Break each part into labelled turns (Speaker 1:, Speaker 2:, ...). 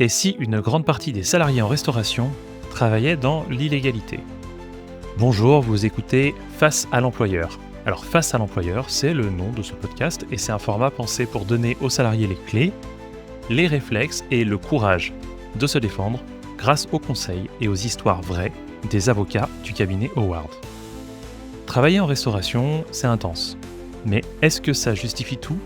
Speaker 1: Et si une grande partie des salariés en restauration travaillaient dans l'illégalité? Bonjour, vous écoutez Face à l'employeur. Alors Face à l'employeur, c'est le nom de ce podcast et c'est un format pensé pour donner aux salariés les clés, les réflexes et le courage de se défendre grâce aux conseils et aux histoires vraies des avocats du cabinet Howard. Travailler en restauration, c'est intense. Mais est-ce que ça justifie tout?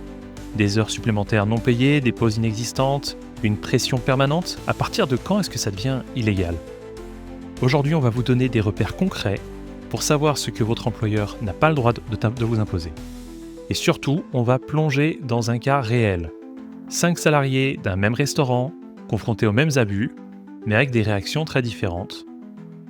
Speaker 1: Des heures supplémentaires non payées, des pauses inexistantes, une pression permanente? À partir de quand est-ce que ça devient illégal? Aujourd'hui, on va vous donner des repères concrets pour savoir ce que votre employeur n'a pas le droit de vous imposer. Et surtout, on va plonger dans un cas réel. 5 salariés d'un même restaurant, confrontés aux mêmes abus, mais avec des réactions très différentes.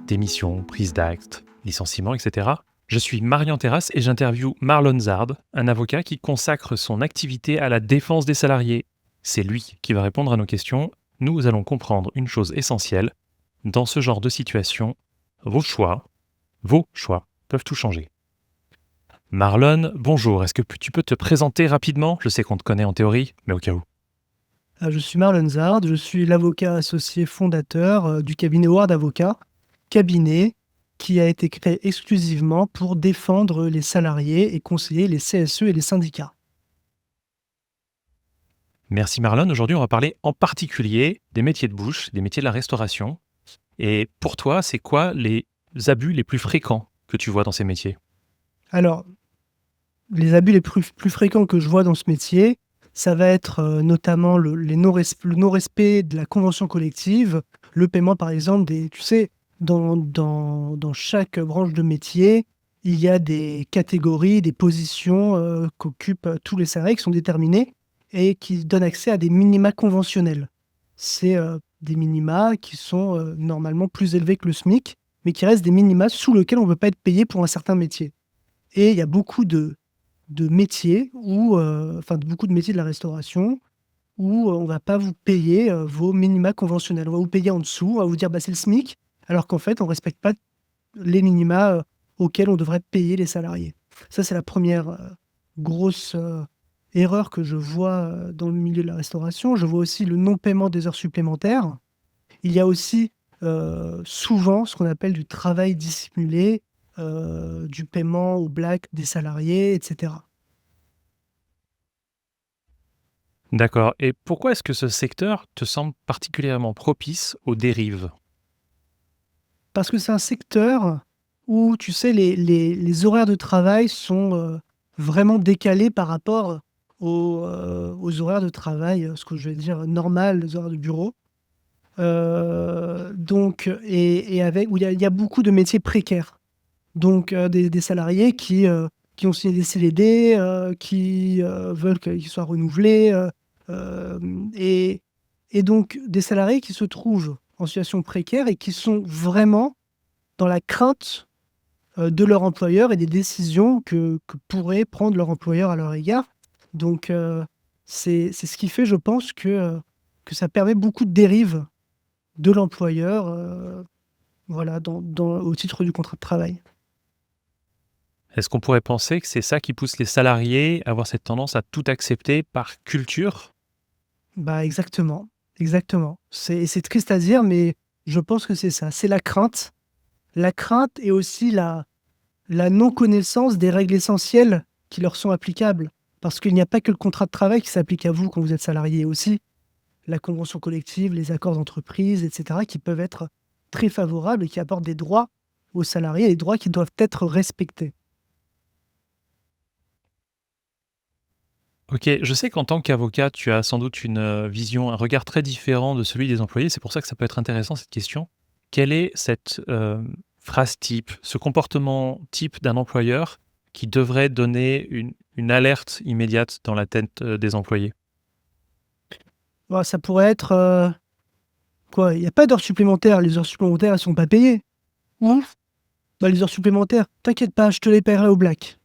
Speaker 1: Démission, prise d'acte, licenciement, etc. Je suis Marian Terrasse et j'interviewe Marlon Zard, un avocat qui consacre son activité à la défense des salariés. C'est lui qui va répondre à nos questions. Nous allons comprendre une chose essentielle. Dans ce genre de situation, vos choix peuvent tout changer. Marlon, bonjour. Est-ce que tu peux te présenter rapidement? Je sais qu'on te connaît en théorie, mais au cas où.
Speaker 2: Je suis Marlon Zard, je suis l'avocat associé fondateur du cabinet Howard Avocat, cabinet qui a été créé exclusivement pour défendre les salariés et conseiller les CSE et les syndicats.
Speaker 1: Merci Marlon. Aujourd'hui, on va parler en particulier des métiers de bouche, des métiers de la restauration. Et pour toi, c'est quoi les abus les plus fréquents que tu vois dans ces métiers?
Speaker 2: Alors, les abus les plus fréquents que je vois dans ce métier, ça va être notamment le non-respect de la convention collective, le paiement par exemple des... Tu sais, dans chaque branche de métier, il y a des catégories, des positions qu'occupent tous les salariés qui sont déterminées et qui donnent accès à des minima conventionnels. C'est des minima qui sont normalement plus élevés que le SMIC, mais qui restent des minima sous lesquels on ne peut pas être payé pour un certain métier. Et il y a beaucoup de métiers beaucoup de métiers de la restauration où on ne va pas vous payer vos minima conventionnels. On va vous payer en dessous, on va vous dire c'est le SMIC, alors qu'en fait, on ne respecte pas les minima auxquels on devrait payer les salariés. Ça, c'est la première grosse erreur que je vois dans le milieu de la restauration. Je vois aussi le non-paiement des heures supplémentaires. Il y a aussi souvent ce qu'on appelle du travail dissimulé, du paiement au black des salariés, etc.
Speaker 1: D'accord. Et pourquoi est-ce que ce secteur te semble particulièrement propice aux dérives?
Speaker 2: Parce que c'est un secteur où, tu sais, les horaires de travail sont vraiment décalés par rapport aux horaires de travail, ce que je vais dire normal, les horaires de bureau. Où il y a beaucoup de métiers précaires. Donc des salariés qui ont signé des CDD, qui veulent qu'ils soient renouvelés, et donc des salariés qui se trouvent en situation précaire et qui sont vraiment dans la crainte de leur employeur et des décisions que pourrait prendre leur employeur à leur égard. Donc c'est ce qui fait, je pense, que ça permet beaucoup de dérives de l'employeur, au titre du contrat de travail.
Speaker 1: Est-ce qu'on pourrait penser que c'est ça qui pousse les salariés à avoir cette tendance à tout accepter par culture?
Speaker 2: Exactement, exactement. C'est triste à dire, mais je pense que c'est ça. C'est la crainte. La crainte et aussi la non-connaissance des règles essentielles qui leur sont applicables. Parce qu'il n'y a pas que le contrat de travail qui s'applique à vous quand vous êtes salarié aussi. La convention collective, les accords d'entreprise, etc., qui peuvent être très favorables et qui apportent des droits aux salariés, des droits qui doivent être respectés.
Speaker 1: Ok, je sais qu'en tant qu'avocat, tu as sans doute une vision, un regard très différent de celui des employés. C'est pour ça que ça peut être intéressant cette question. Quelle est cette phrase type, ce comportement type d'un employeur qui devrait donner une alerte immédiate dans la tête des employés?
Speaker 2: Ça pourrait être quoi? Il n'y a pas d'heures supplémentaires. Les heures supplémentaires, elles ne sont pas payées. Mmh. Les heures supplémentaires, t'inquiète pas, je te les paierai au black.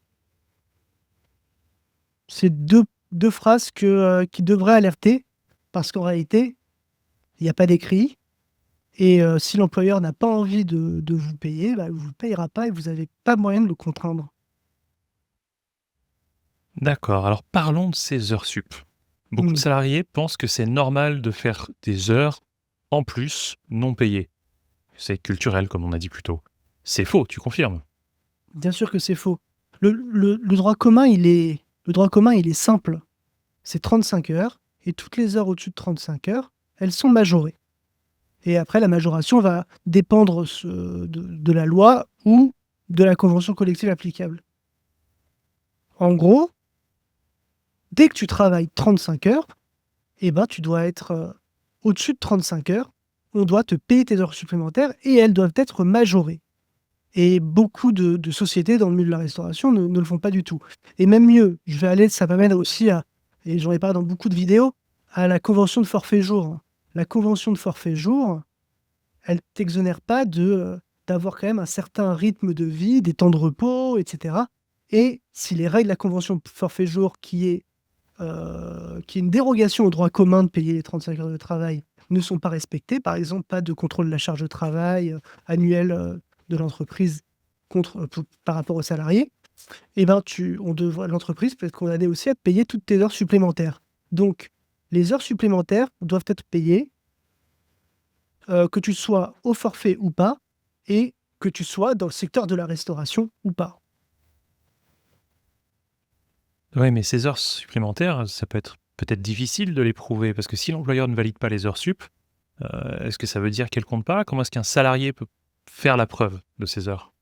Speaker 2: C'est deux phrases qui devraient alerter, parce qu'en réalité, il n'y a pas d'écrit. Et si l'employeur n'a pas envie de vous payer, il ne vous payera pas et vous n'avez pas moyen de le contraindre.
Speaker 1: D'accord, alors parlons de ces heures sup. Beaucoup de
Speaker 2: Mmh.
Speaker 1: salariés pensent que c'est normal de faire des heures en plus non payés. C'est culturel, comme on a dit plus tôt. C'est faux, tu confirmes?
Speaker 2: Bien sûr que c'est faux. Le droit commun, il est simple. C'est 35 heures et toutes les heures au-dessus de 35 heures, elles sont majorées. Et après, la majoration va dépendre de la loi ou de la convention collective applicable. En gros, dès que tu travailles 35 heures, eh ben, tu dois être au-dessus de 35 heures. On doit te payer tes heures supplémentaires et elles doivent être majorées. Et beaucoup de sociétés dans le milieu de la restauration ne le font pas du tout. Et même mieux, ça m'amène aussi à, et j'en ai parlé dans beaucoup de vidéos, à la convention de forfait jour. La convention de forfait jour, elle t'exonère pas d'avoir quand même un certain rythme de vie, des temps de repos, etc. Et si les règles de la convention de forfait jour, qui est une dérogation au droit commun de payer les 35 heures de travail, ne sont pas respectées, par exemple, pas de contrôle de la charge de travail annuelle de l'entreprise par rapport aux salariés, eh ben, l'entreprise peut être condamnée aussi à te payer toutes tes heures supplémentaires. Donc, les heures supplémentaires doivent être payées, que tu sois au forfait ou pas, et que tu sois dans le secteur de la restauration ou pas.
Speaker 1: Oui, mais ces heures supplémentaires, ça peut être peut-être difficile de les prouver, parce que si l'employeur ne valide pas les heures sup, est-ce que ça veut dire qu'elles comptent pas? Comment est-ce qu'un salarié peut faire la preuve de ces heures?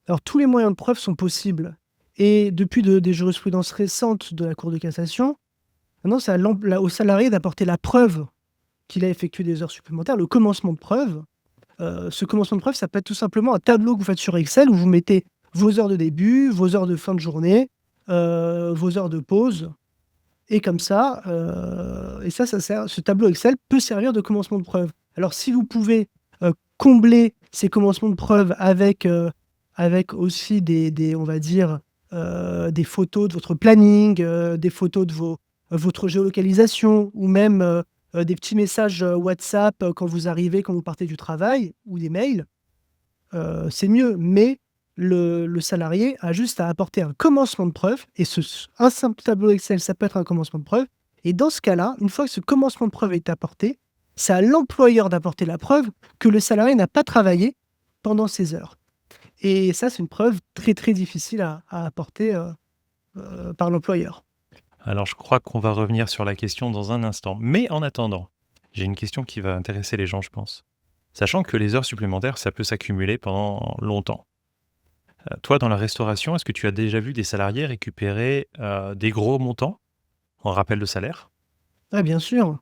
Speaker 2: Alors, tous les moyens de preuve sont possibles. Et depuis des jurisprudences récentes de la Cour de cassation, maintenant, c'est au salarié d'apporter la preuve qu'il a effectué des heures supplémentaires, le commencement de preuve. Ce commencement de preuve, ça peut être tout simplement un tableau que vous faites sur Excel où vous mettez vos heures de début, vos heures de fin de journée, vos heures de pause. Et comme ça, ce tableau Excel peut servir de commencement de preuve. Alors, si vous pouvez combler ces commencements de preuve avec aussi on va dire, des photos de votre planning, des photos de votre géolocalisation, ou même des petits messages WhatsApp quand vous arrivez, quand vous partez du travail, ou des mails, c'est mieux. Mais le salarié a juste à apporter un commencement de preuve, et un simple tableau Excel, ça peut être un commencement de preuve. Et dans ce cas-là, une fois que ce commencement de preuve est apporté, c'est à l'employeur d'apporter la preuve que le salarié n'a pas travaillé pendant ces heures. Et ça, c'est une preuve très, très difficile à apporter par l'employeur.
Speaker 1: Alors, je crois qu'on va revenir sur la question dans un instant. Mais en attendant, j'ai une question qui va intéresser les gens, je pense. Sachant que les heures supplémentaires, ça peut s'accumuler pendant longtemps. Toi, dans la restauration, est-ce que tu as déjà vu des salariés récupérer des gros montants en rappel de salaire?
Speaker 2: Ah, bien sûr.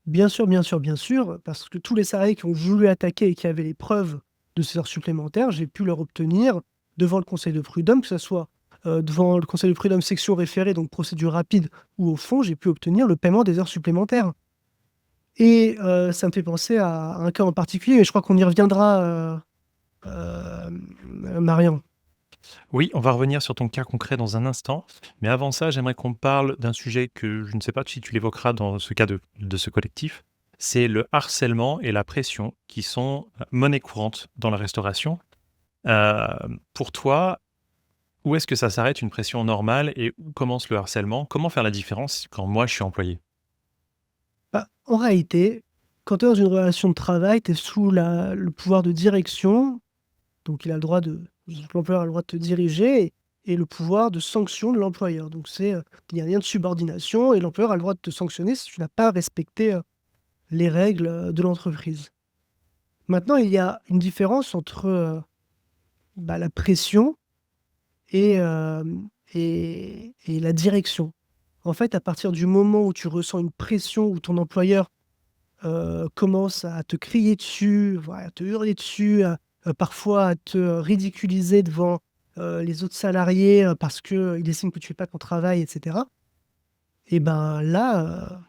Speaker 2: Bien sûr, bien sûr, bien sûr, parce que tous les salariés qui ont voulu attaquer et qui avaient les preuves de ces heures supplémentaires, j'ai pu leur obtenir devant le conseil de prud'homme, que ce soit devant le conseil de prud'homme section référée, donc procédure rapide, ou au fond, j'ai pu obtenir le paiement des heures supplémentaires. Et ça me fait penser à un cas en particulier, et je crois qu'on y reviendra, Marian.
Speaker 1: Oui, on va revenir sur ton cas concret dans un instant. Mais avant ça, j'aimerais qu'on parle d'un sujet que je ne sais pas si tu l'évoqueras dans ce cas de ce collectif. C'est le harcèlement et la pression qui sont monnaie courante dans la restauration. Euh, pour toi, où est-ce que ça s'arrête une pression normale et où commence le harcèlement? Comment faire la différence quand moi je suis employé?
Speaker 2: Bah, en réalité, quand tu es dans une relation de travail, tu es sous le pouvoir de direction, donc l'employeur a le droit de te diriger, et le pouvoir de sanction de l'employeur. Donc il n'y a rien de subordination, et l'employeur a le droit de te sanctionner si tu n'as pas respecté les règles de l'entreprise. Maintenant, il y a une différence entre la pression et, et la direction. En fait, à partir du moment où tu ressens une pression, où ton employeur commence à te crier dessus, voilà, à te hurler dessus, parfois à te ridiculiser devant les autres salariés, parce qu'il estime que tu fais pas ton travail, etc. Et ben là,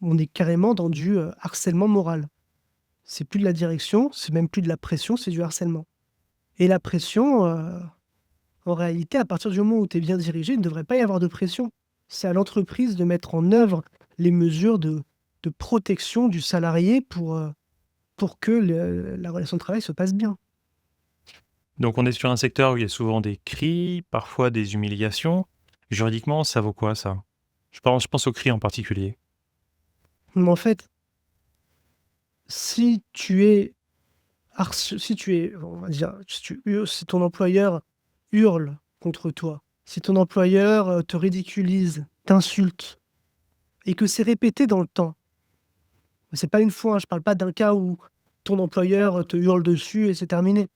Speaker 2: on est carrément dans du harcèlement moral. C'est plus de la direction, c'est même plus de la pression, c'est du harcèlement. Et la pression, en réalité, à partir du moment où tu es bien dirigé, il ne devrait pas y avoir de pression. C'est à l'entreprise de mettre en œuvre les mesures de protection du salarié pour que la relation de travail se passe bien.
Speaker 1: Donc on est sur un secteur où il y a souvent des cris, parfois des humiliations. Juridiquement, ça vaut quoi ça? Je pense aux cris en particulier.
Speaker 2: Mais en fait, si tu es si tu es, on va dire, si ton employeur hurle contre toi, si ton employeur te ridiculise, t'insulte, et que c'est répété dans le temps, c'est pas une fois, hein, je parle pas d'un cas où ton employeur te hurle dessus et c'est terminé.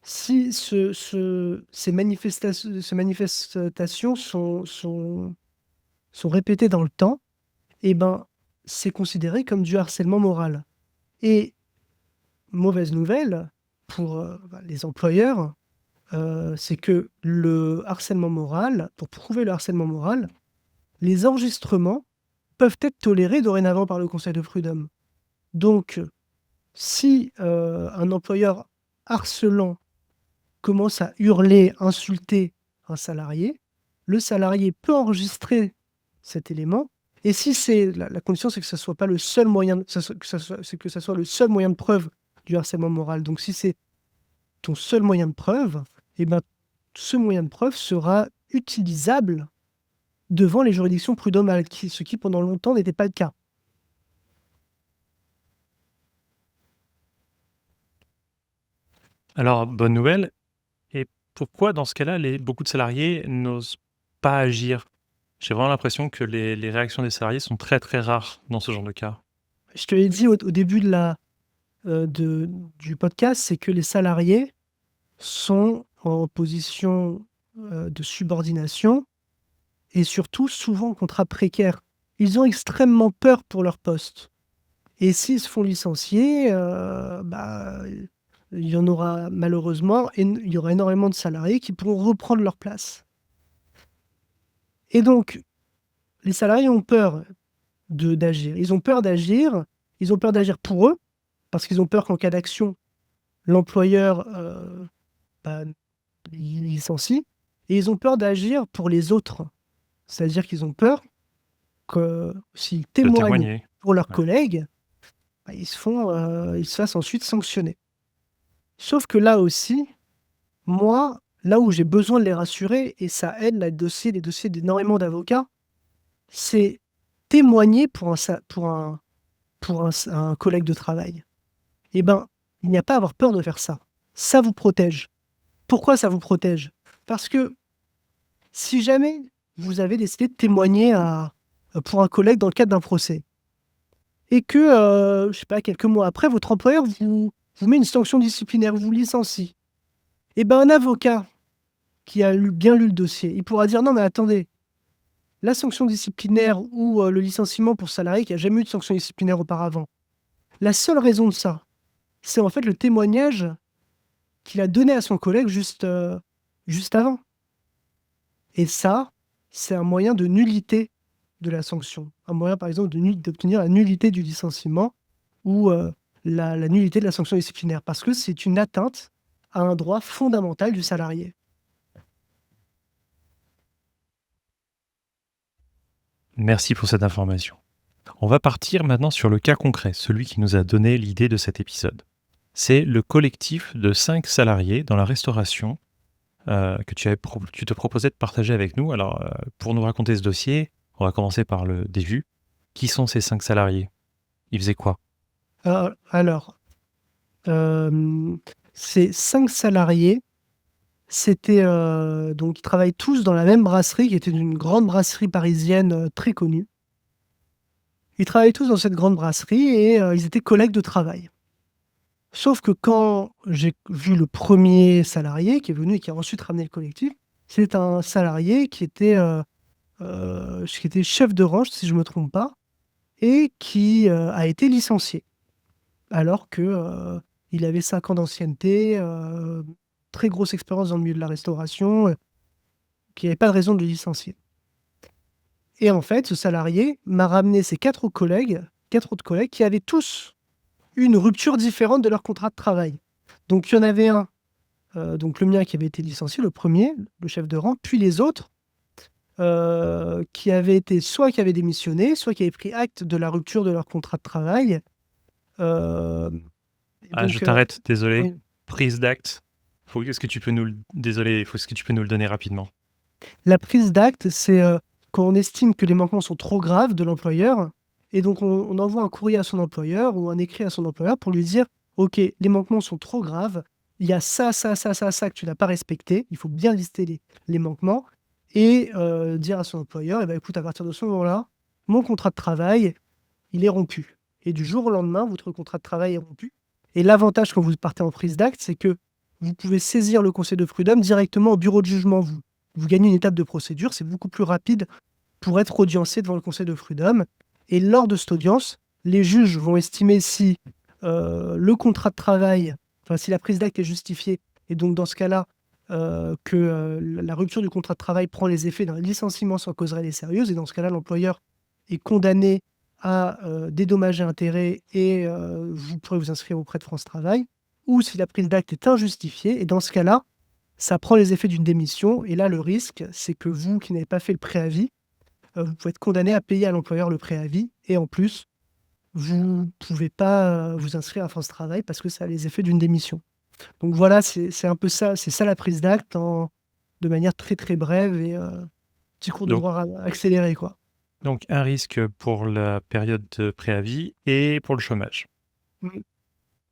Speaker 2: Si ces manifestations sont répétées dans le temps, et ben, c'est considéré comme du harcèlement moral. Et mauvaise nouvelle pour, les employeurs, c'est que pour prouver le harcèlement moral, les enregistrements peuvent être tolérés dorénavant par le conseil de prud'homme. Donc, si, un employeur harcelant commence à hurler, insulter un salarié, le salarié peut enregistrer cet élément, et si c'est la condition, c'est que ça soit pas le seul moyen, que ça soit le seul moyen de preuve du harcèlement moral. Donc si c'est ton seul moyen de preuve, et ben, ce moyen de preuve sera utilisable devant les juridictions prud'homales, ce qui pendant longtemps n'était pas le cas.
Speaker 1: Alors, bonne nouvelle. Et pourquoi, dans ce cas-là, beaucoup de salariés n'osent pas agir? J'ai vraiment l'impression que les réactions des salariés sont très très rares dans ce genre de cas.
Speaker 2: Je te l'ai dit au début du podcast, c'est que les salariés sont en position de subordination et surtout souvent en contrat précaire. Ils ont extrêmement peur pour leur poste. Et s'ils se font licencier, il y en aura malheureusement, il y aura énormément de salariés qui pourront reprendre leur place. Et donc, les salariés ont peur d'agir. Ils ont peur d'agir pour eux, parce qu'ils ont peur qu'en cas d'action, l'employeur les licencie, et ils ont peur d'agir pour les autres. C'est-à-dire qu'ils ont peur que s'ils
Speaker 1: De
Speaker 2: témoignent
Speaker 1: témoigner.
Speaker 2: pour leurs
Speaker 1: Ouais.
Speaker 2: collègues, ils se fassent ensuite sanctionner. Sauf que là aussi, moi, là où j'ai besoin de les rassurer, et ça aide les dossiers d'énormément d'avocats, c'est témoigner pour un collègue de travail. Eh ben, il n'y a pas à avoir peur de faire ça. Ça vous protège. Pourquoi ça vous protège? Parce que si jamais vous avez décidé de témoigner pour un collègue dans le cadre d'un procès, et que, je sais pas, quelques mois après, votre employeur vous met une sanction disciplinaire, vous licencie, et ben, un avocat qui a bien lu le dossier, il pourra dire: «Non mais attendez, la sanction disciplinaire ou, le licenciement pour salarié qui a jamais eu de sanction disciplinaire auparavant, la seule raison de ça, c'est en fait le témoignage qu'il a donné à son collègue juste avant». Et ça, c'est un moyen de nullité de la sanction. Un moyen, par exemple, d'obtenir la nullité du licenciement ou la nullité de la sanction disciplinaire, parce que c'est une atteinte à un droit fondamental du salarié.
Speaker 1: Merci pour cette information. On va partir maintenant sur le cas concret, celui qui nous a donné l'idée de cet épisode. C'est le collectif de 5 salariés dans la restauration que tu te proposais de partager avec nous. Alors, pour nous raconter ce dossier, on va commencer par le début. Qui sont ces 5 salariés? Ils faisaient quoi?
Speaker 2: Alors, ces 5 salariés, c'était, donc ils travaillent tous dans la même brasserie, qui était une grande brasserie parisienne, très connue. Ils travaillaient tous dans cette grande brasserie et ils étaient collègues de travail. Sauf que quand j'ai vu le premier salarié qui est venu et qui a ensuite ramené le collectif, c'est un salarié qui était chef de range, si je me trompe pas, et qui a été licencié. Alors que il avait 5 ans d'ancienneté, très grosse expérience dans le milieu de la restauration, qu'il y avait pas de raison de le licencier. Et en fait, ce salarié m'a ramené ses 4 autres collègues qui avaient tous une rupture différente de leur contrat de travail. Donc il y en avait un, donc le mien qui avait été licencié, le premier, le chef de rang, puis les autres, qui avaient démissionné, soit qui avaient pris acte de la rupture de leur contrat de travail.
Speaker 1: Je t'arrête, désolé.
Speaker 2: Oui.
Speaker 1: Prise d'acte. Est-ce que tu peux nous le donner rapidement?
Speaker 2: La prise d'acte, c'est quand on estime que les manquements sont trop graves de l'employeur Et donc, on envoie un courrier à son employeur ou un écrit à son employeur pour lui dire: «OK, les manquements sont trop graves. Il y a ça, ça, ça, ça, ça que tu n'as pas respecté». Il faut bien lister les manquements et dire à son employeur: «Eh ben, écoute, à partir de ce moment-là, mon contrat de travail, il est rompu». Et du jour au lendemain, votre contrat de travail est rompu. Et l'avantage quand vous partez en prise d'acte, c'est que vous pouvez saisir le conseil de prud'homme directement au bureau de jugement. Vous gagnez une étape de procédure, c'est beaucoup plus rapide pour être audiencé devant le conseil de prud'homme. Et lors de cette audience, les juges vont estimer si le contrat de travail, enfin si la prise d'acte est justifiée, et donc dans ce cas-là, que la rupture du contrat de travail prend les effets d'un licenciement sans cause réelle et sérieuse, et dans ce cas-là, l'employeur est condamné à dédommager intérêts et vous pourrez vous inscrire auprès de France Travail, ou si la prise d'acte est injustifiée, et dans ce cas-là, ça prend les effets d'une démission, et là, le risque, c'est que vous, qui n'avez pas fait le préavis, vous pouvez être condamné à payer à l'employeur le préavis, et en plus, vous ne pouvez pas vous inscrire à France Travail parce que ça a les effets d'une démission. Donc voilà, c'est un peu ça, c'est ça la prise d'acte de manière très très brève et petit cours de
Speaker 1: Donc,
Speaker 2: droit accéléré, quoi.
Speaker 1: donc un risque pour la période de préavis et pour le chômage.
Speaker 2: Mm.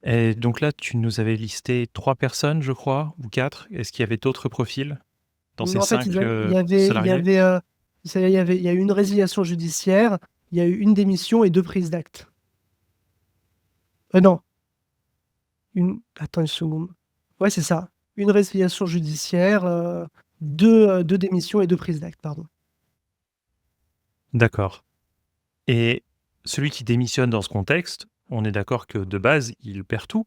Speaker 1: Et donc là, tu nous avais listé 3 personnes, je crois, ou 4. Est-ce qu'il y avait d'autres profils dans ces
Speaker 2: En fait,
Speaker 1: 5
Speaker 2: il y avait,
Speaker 1: salariés?
Speaker 2: il y a eu une résiliation judiciaire, il y a eu une démission et 2 prises d'acte. Non, attends une seconde. Ouais, c'est ça. Une résiliation judiciaire, 2 démissions et 2 prises d'acte, pardon.
Speaker 1: D'accord. Et celui qui démissionne dans ce contexte, on est d'accord que de base, il perd tout?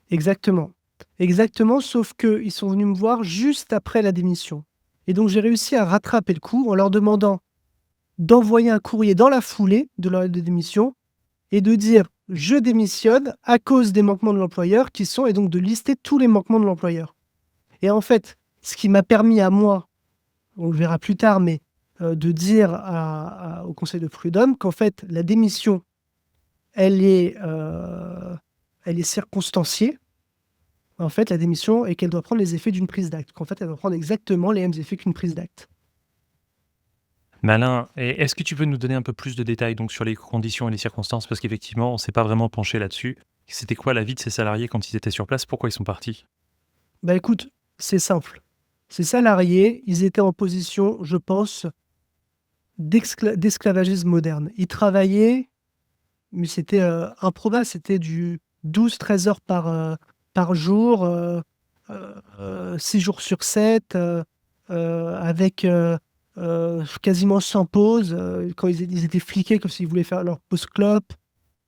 Speaker 2: Exactement. Exactement, sauf qu'ils sont venus me voir juste après la démission. Et donc j'ai réussi à rattraper le coup en leur demandant d'envoyer un courrier dans la foulée de leur lettre de démission et de dire: «Je démissionne à cause des manquements de l'employeur» qui sont, et donc de lister tous les manquements de l'employeur. Et en fait, ce qui m'a permis à moi, on le verra plus tard, mais de dire au conseil de prud'homme qu'en fait la démission, elle est circonstanciée. En fait, la démission, et qu'elle doit prendre les effets d'une prise d'acte. Qu'en fait, elle doit prendre exactement les mêmes effets qu'une prise d'acte.
Speaker 1: Malin. Et est-ce que tu peux nous donner un peu plus de détails donc sur les conditions et les circonstances? Parce qu'effectivement, on ne s'est pas vraiment penché là-dessus. C'était quoi la vie de ces salariés quand ils étaient sur place? Pourquoi ils sont partis?
Speaker 2: Bah écoute, c'est simple. Ces salariés, ils étaient en position, je pense, d'esclavagisme moderne. Ils travaillaient, mais c'était improbable, c'était du 12-13 heures par jour, 6 jours sur 7, avec quasiment sans pause. Quand ils étaient fliqués, comme s'ils voulaient faire leur pause clope.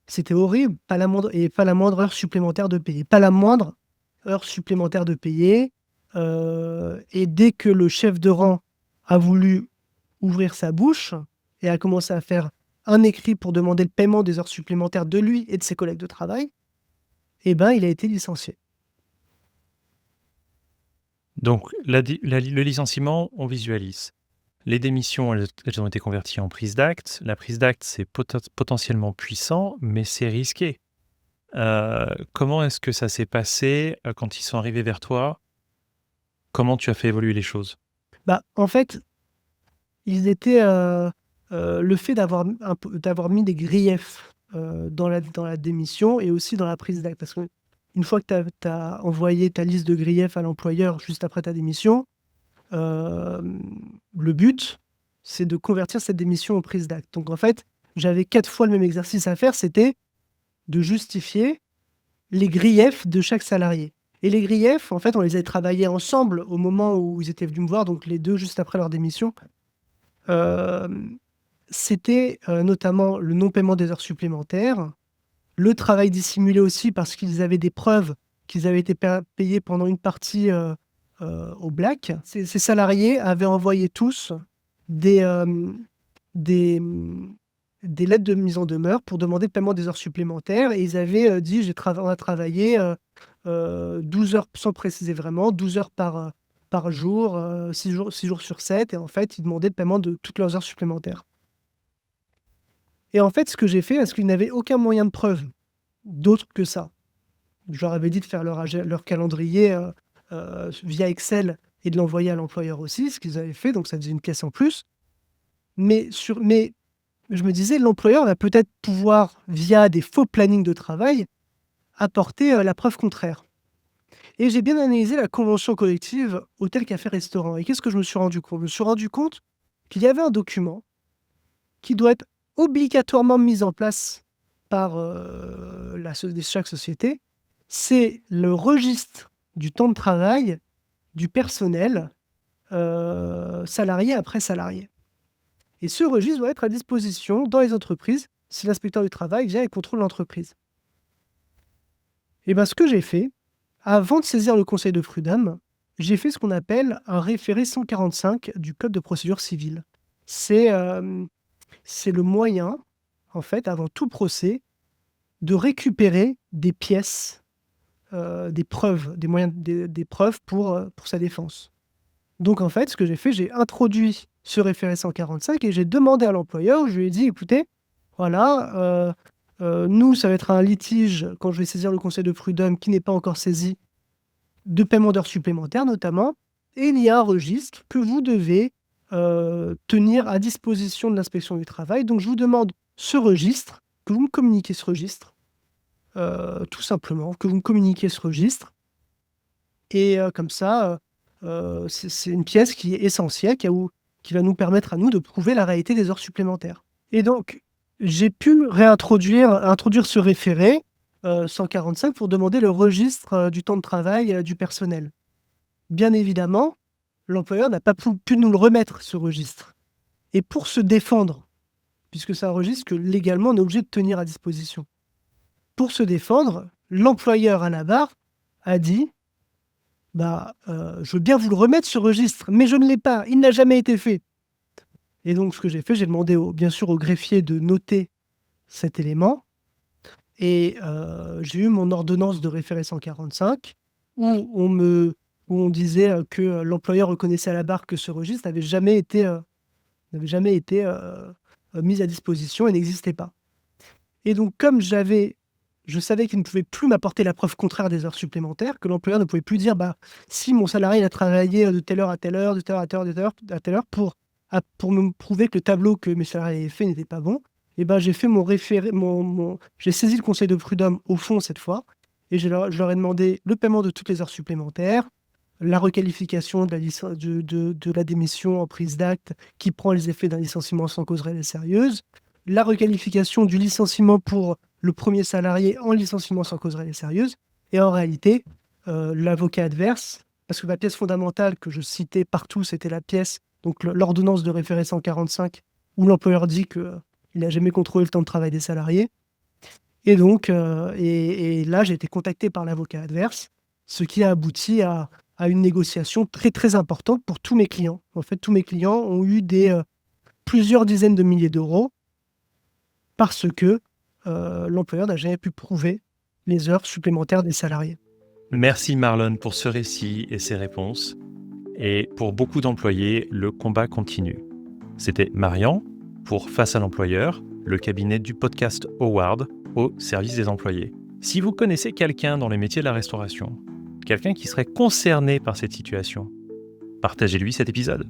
Speaker 2: C'était horrible, pas la moindre heure supplémentaire de payer, pas la moindre heure supplémentaire de payer, et dès que le chef de rang a voulu ouvrir sa bouche et a commencé à faire un écrit pour demander le paiement des heures supplémentaires de lui et de ses collègues de travail, eh ben, il a été licencié.
Speaker 1: Donc, le licenciement, on visualise. Les démissions, elles ont été converties en prise d'acte. La prise d'acte, c'est potentiellement puissant, mais c'est risqué. Comment est-ce que ça s'est passé quand ils sont arrivés vers toi? Comment tu as fait évoluer les choses?
Speaker 2: Bah, en fait, ils étaient, le fait d'avoir mis des griefs, dans la démission et aussi dans la prise d'acte. Parce qu'une fois que tu as envoyé ta liste de griefs à l'employeur juste après ta démission, le but, c'est de convertir cette démission en prise d'acte. Donc en fait, j'avais 4 fois le même exercice à faire, c'était de justifier les griefs de chaque salarié. Et les griefs, en fait, on les avait travaillés ensemble au moment où ils étaient venus me voir, donc les 2 juste après leur démission. C'était, notamment le non-paiement des heures supplémentaires, le travail dissimulé aussi parce qu'ils avaient des preuves qu'ils avaient été payés pendant une partie, au black. Ces salariés avaient envoyé tous des, des, des lettres de mise en demeure pour demander le paiement des heures supplémentaires, et ils avaient, dit: «On a travaillé, 12 heures», sans préciser vraiment, 12 heures par jour, 6 jours sur 7, et en fait, ils demandaient le paiement de toutes leurs heures supplémentaires. Et en fait, ce que j'ai fait, parce qu'ils n'avaient aucun moyen de preuve d'autre que ça. Je leur avais dit de faire leur calendrier, via Excel et de l'envoyer à l'employeur aussi, ce qu'ils avaient fait, donc ça faisait une pièce en plus. Mais je me disais, l'employeur va peut-être pouvoir, via des faux plannings de travail, apporter la preuve contraire. Et j'ai bien analysé la convention collective hôtel, café, restaurant. Et qu'est-ce que je me suis rendu compte? Je me suis rendu compte qu'il y avait un document qui doit être obligatoirement mis en place par chaque société. C'est le registre du temps de travail du personnel, salarié après salarié. Et ce registre doit être à disposition dans les entreprises si l'inspecteur du travail vient et contrôle l'entreprise. Et bien, ce que j'ai fait, avant de saisir le conseil de prud'homme, j'ai fait ce qu'on appelle un référé 145 du Code de procédure civile. C'est le moyen, en fait, avant tout procès, de récupérer des pièces, des preuves, des preuves pour sa défense. Donc, en fait, ce que j'ai fait, j'ai introduit ce référé 145 et j'ai demandé à l'employeur, je lui ai dit, écoutez, voilà, nous, ça va être un litige, quand je vais saisir le conseil de prud'homme qui n'est pas encore saisi, de paiement d'heures supplémentaires notamment, et il y a un registre que vous devez tenir à disposition de l'inspection du travail. Donc, je vous demande ce registre, que vous me communiquiez ce registre, tout simplement, que vous me communiquiez ce registre. Et comme ça, c'est une pièce qui est essentielle, qui va nous permettre à nous de prouver la réalité des heures supplémentaires. Et donc, j'ai pu introduire ce référé 145 pour demander le registre du temps de travail du personnel. Bien évidemment, l'employeur n'a pas pu nous le remettre, ce registre. Et pour se défendre, puisque c'est un registre que légalement on est obligé de tenir à disposition, pour se défendre, l'employeur à la barre a dit je veux bien vous le remettre, ce registre, mais je ne l'ai pas, il n'a jamais été fait. Et donc, ce que j'ai fait, j'ai demandé bien sûr au greffier de noter cet élément. Et j'ai eu mon ordonnance de référé 145 où on disait que l'employeur reconnaissait à la barre que ce registre n'avait jamais été mis à disposition et n'existait pas. Et donc, comme je savais qu'il ne pouvait plus m'apporter la preuve contraire des heures supplémentaires, que l'employeur ne pouvait plus dire si mon salarié a travaillé de telle heure à telle heure, de telle heure à telle heure, pour me prouver que le tableau que mes salariés avaient fait n'était pas bon, et j'ai fait j'ai saisi le conseil de prud'homme au fond cette fois, et je leur ai demandé le paiement de toutes les heures supplémentaires, la requalification de la démission en prise d'acte qui prend les effets d'un licenciement sans cause réelle et sérieuse, la requalification du licenciement pour le premier salarié en licenciement sans cause réelle et sérieuse, et en réalité, l'avocat adverse, parce que la pièce fondamentale que je citais partout, c'était la pièce, donc l'ordonnance de référé 145, où l'employeur dit qu'il n'a jamais contrôlé le temps de travail des salariés. Et donc, et là, j'ai été contacté par l'avocat adverse, ce qui a abouti à une négociation très, très importante pour tous mes clients. En fait, tous mes clients ont eu plusieurs dizaines de milliers d'euros parce que l'employeur n'a jamais pu prouver les heures supplémentaires des salariés.
Speaker 1: Merci Marlon pour ce récit et ces réponses. Et pour beaucoup d'employés, le combat continue. C'était Marian pour Face à l'employeur, le cabinet du podcast Howard au service des employés. Si vous connaissez quelqu'un dans les métiers de la restauration, quelqu'un qui serait concerné par cette situation, partagez-lui cet épisode.